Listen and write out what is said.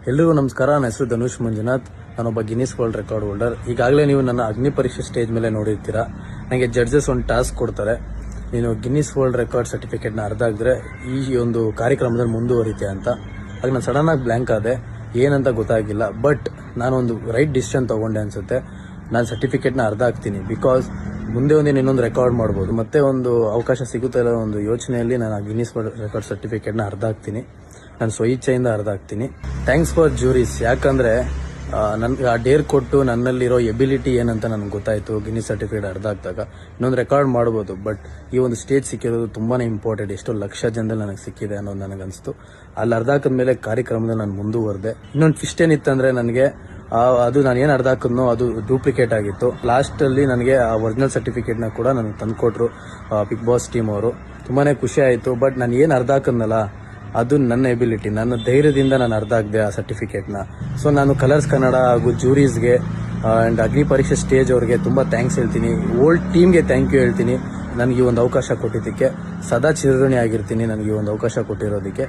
ಎಲ್ರಿಗೂ ನಮಸ್ಕಾರ. ನನ್ನ ಹೆಸರು ಧನುಷ್ ಮಂಜುನಾಥ್. ನಾನೊಬ್ಬ ಗಿನ್ನಿಸ್ ವರ್ಲ್ಡ್ ರೆಕಾರ್ಡ್ ಹೋಲ್ಡರ್. ಈಗಾಗಲೇ ನೀವು ನನ್ನ ಅಗ್ನಿ ಪರೀಕ್ಷೆ ಸ್ಟೇಜ್ ಮೇಲೆ ನೋಡಿರ್ತೀರಾ. ನನಗೆ ಜಡ್ಜಸ್ ಒಂದು ಟಾಸ್ಕ್ ಕೊಡ್ತಾರೆ, ನೀನು ಗಿನ್ನಿಸ್ ವರ್ಲ್ಡ್ ರೆಕಾರ್ಡ್ ಸರ್ಟಿಫಿಕೇಟ್ನ ಅರ್ಧ ಆಗಿದ್ರೆ ಈ ಒಂದು ಕಾರ್ಯಕ್ರಮದಲ್ಲಿ ಮುಂದುವರಿತೆ ಅಂತ. ಆಗ ನಾನು ಸಡನ್ನಾಗಿ ಬ್ಲ್ಯಾಂಕ್ ಆದೆ, ಏನಂತ ಗೊತ್ತಾಗಿಲ್ಲ. ಬಟ್ ನಾನೊಂದು ರೈಟ್ ಡಿಸಿಷನ್ ತೊಗೊಂಡೆ ಅನಿಸುತ್ತೆ. ನಾನು ಸರ್ಟಿಫಿಕೇಟ್ನ ಅರ್ಧ ಆಗ್ತೀನಿ, ಬಿಕಾಸ್ ಮುಂದೆ ಒಂದಿನ ಇನ್ನೊಂದು ರೆಕಾರ್ಡ್ ಮಾಡ್ಬೋದು, ಮತ್ತೆ ಒಂದು ಅವಕಾಶ ಸಿಗುತ್ತೆ ಅನ್ನೋ ಒಂದು ಯೋಚನೆಯಲ್ಲಿ ನಾನು ಆ ಗಿನ್ನಿಸ್ ವರ್ಲ್ಡ್ ರೆಕಾರ್ಡ್ ಸರ್ಟಿಫಿಕೇಟ್ನ ಅರ್ಧ ಆಗ್ತೀನಿ. ನಾನು ಸ್ವಇಚ್ಛೆಯಿಂದ ಅರ್ಧ ಆಗ್ತೀನಿ. Thanks for juries. ಯಾಕಂದರೆ ನನ್ಗೆ ಆ ಡೇರ್ ಕೊಟ್ಟು ನನ್ನಲ್ಲಿರೋ ಎಬಿಲಿಟಿ ಏನಂತ ನನಗೆ ಗೊತ್ತಾಯಿತು. ಗಿನ್ನಿಸ್ ಸರ್ಟಿಫಿಕೇಟ್ ಅರ್ಧ ಆಗ್ದಾಗ ಇನ್ನೊಂದು ರೆಕಾರ್ಡ್ ಮಾಡ್ಬೋದು, ಬಟ್ ಈ ಒಂದು ಸ್ಟೇಜ್ ಸಿಕ್ಕಿರೋದು ತುಂಬಾ ಇಂಪಾರ್ಟೆಂಟ್. ಎಷ್ಟೋ ಲಕ್ಷ ಜನದಲ್ಲಿ ನನಗೆ ಸಿಕ್ಕಿದೆ ಅನ್ನೋದು ನನಗನ್ನಿಸ್ತು. ಅಲ್ಲಿ ಅರ್ಧ ಹಾಕಿದ್ಮೇಲೆ ಕಾರ್ಯಕ್ರಮದಲ್ಲಿ ನಾನು ಮುಂದುವರೆದೆ. ಇನ್ನೊಂದು ಟ್ವಿಸ್ಟ್ ಏನಿತ್ತಂದರೆ, ನನಗೆ ಅದು ನಾನು ಏನು ಅರ್ಧ ಹಾಕಿದ್ನೋ ಅದು ಡೂಪ್ಲಿಕೇಟ್ ಆಗಿತ್ತು. ಲಾಸ್ಟಲ್ಲಿ ನನಗೆ ಆ ಒರಿಜಿನಲ್ ಸರ್ಟಿಫಿಕೇಟ್ನ ಕೂಡ ನನಗೆ ತಂದುಕೊಟ್ರು ಬಿಗ್ ಬಾಸ್ ಟೀಮ್ ಅವರು. ತುಂಬಾ ಖುಷಿ ಆಯಿತು. ಬಟ್ ನಾನು ಏನು ಅರ್ಧ ಹಾಕಿದ್ನಲ್ಲ, ಅದು ನನ್ನ ಎಬಿಲಿಟಿ, ನನ್ನ ಧೈರ್ಯದಿಂದ ನಾನು ಅರ್ಧ ಆಗದೆ ಆ ಸರ್ಟಿಫಿಕೇಟ್ನ. ಸೊ ನಾನು ಕಲರ್ಸ್ ಕನ್ನಡ ಹಾಗೂ ಜೂರೀಸ್ಗೆ ಆ್ಯಂಡ್ ಅಗ್ನಿ ಪರೀಕ್ಷೆ ಸ್ಟೇಜ್ ಅವ್ರಿಗೆ ತುಂಬ ಥ್ಯಾಂಕ್ಸ್ ಹೇಳ್ತೀನಿ. ಓಲ್ಡ್ ಟೀಮ್ಗೆ ಥ್ಯಾಂಕ್ ಯು ಹೇಳ್ತೀನಿ. ನನಗೆ ಈ ಒಂದು ಅವಕಾಶ ಕೊಟ್ಟಿದ್ದಕ್ಕೆ ಸದಾ ಚಿರಋಣಿ ಆಗಿರ್ತೀನಿ, ನನಗೆ ಈ ಒಂದು ಅವಕಾಶ ಕೊಟ್ಟಿರೋದಕ್ಕೆ.